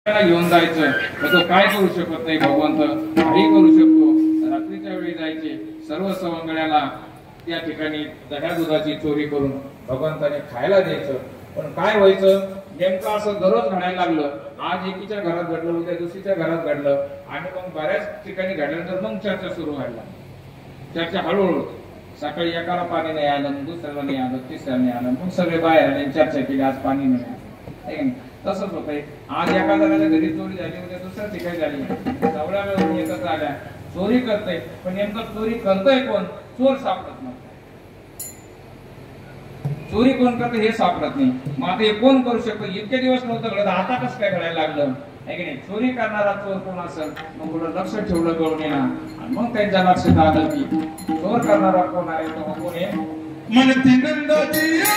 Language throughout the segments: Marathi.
घेऊन जायचं तर तो काय करू शकत नाही. भगवंत काही करू शकतो. रात्रीच्या वेळी जायचे सर्व सवंगड्याला त्या ठिकाणी दह्या दुधाची चोरी करून भगवंताने खायला द्यायचं. पण काय व्हायचं नेमकं असं दररोज घडायला लागलं. आज एकीच्या घरात घडलं, उद्या दुसरीच्या घरात घडलं आणि मग बऱ्याच ठिकाणी घडल्यानंतर मग चर्चा सुरू व्हायला. चर्चा हळूहळू सकाळी एकाला पाणी नाही आलं, दुसऱ्याला नाही आलं, तिसऱ्याला नाही आलं, मग सगळे बाहेर आले चर्चा केली आज पाणी नाही आलं. तसंच होतंय. आज एका जणाच्या घरी चोरी झाली, उद्या दुसऱ्या ठिकाणी झाली, सवळ्या वेळेला एकत्र आल्या चोरी करतय. पण नेमकं चोरी करतोय कोण? चोर सापडत नाही. चोरी कोण करते हे सापडत नाही. मग आता हे कोण करू शकतो? इतके दिवस नव्हतं घडत, आता कसं काय घडायला लागलं आहे की नाही? चोरी करणारा चोर कोण असेल? मग पुढे लक्ष ठेवलं गवळणीला आणि मग त्यांच्या लक्षात आलं की चोर करणारा कोण आहे. तो कोण आहे? मनती नंदाची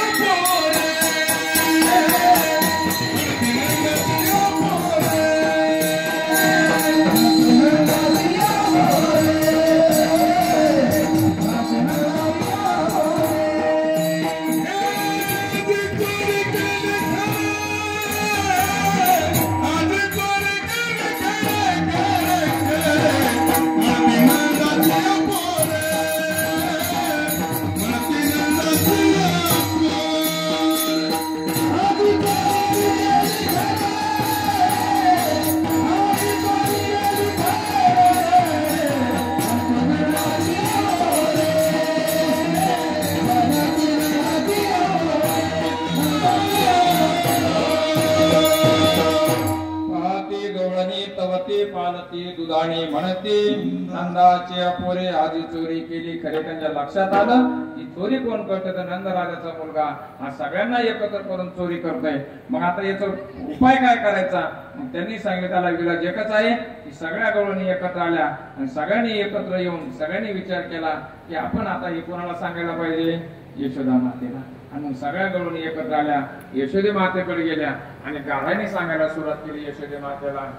पालती दुधाने म्हणते नंदाचे अपोरे आधी चोरी केली. खरे त्यांच्या लक्षात आलं की चोरी कोण करते तर नंदराजाचा मुलगा हा सगळ्यांना एकत्र करून चोरी करतोय. मग आता याचा उपाय काय करायचा? मग त्यांनी सांगितलं त्याला विलाज एकच आहे की सगळ्या गवळणी एकत्र आल्या आणि सगळ्यांनी एकत्र येऊन सगळ्यांनी विचार केला की आपण आता हे कोणाला सांगायला पाहिजे? यशोदा मातेला. आणि मग सगळ्या गवळणी एकत्र आल्या, यशोदे मातेकडे गेल्या आणि गाढाने सांगायला सुरुवात केली यशोदे मातेला.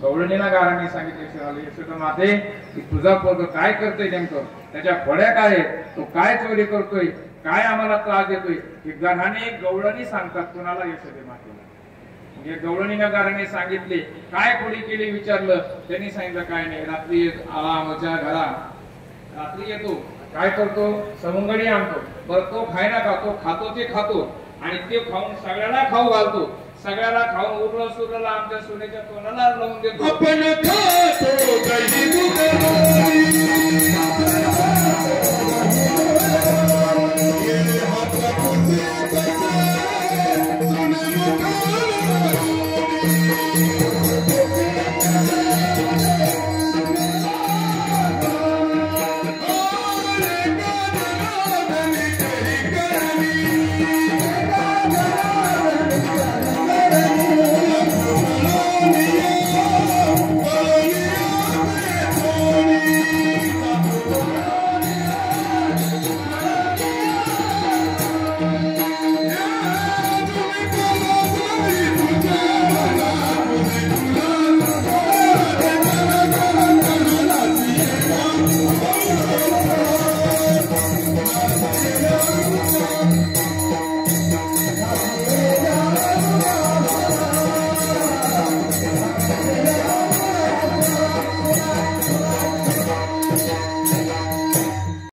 गवळणीला गाढाने सांगितले यशोदा माते की तुझा पोरग काय करतोय नेमकं, त्याच्या फळ्या काय आहेत, तो काय चोरी करतोय, काय आम्हाला त्रास देतोय. की गाढाने गवळणी सांगतात कुणाला? यशोदे मातेला. म्हणजे गवळणीला गाढाने सांगितले काय खोडी केली विचारलं. त्यांनी सांगितलं काय नाही, रात्री आला आमच्या घरा, रात्री येतो काय करतो सवंगडी आणतो. बरं तो खायला खातो, खातो ते खातो आणि ते खाऊन सगळ्याला खाऊ घालतो. सगळ्याला खाऊन उरलं सुरलं आमच्या सोन्याच्या तोंडाला लावून देतो. आपण खातो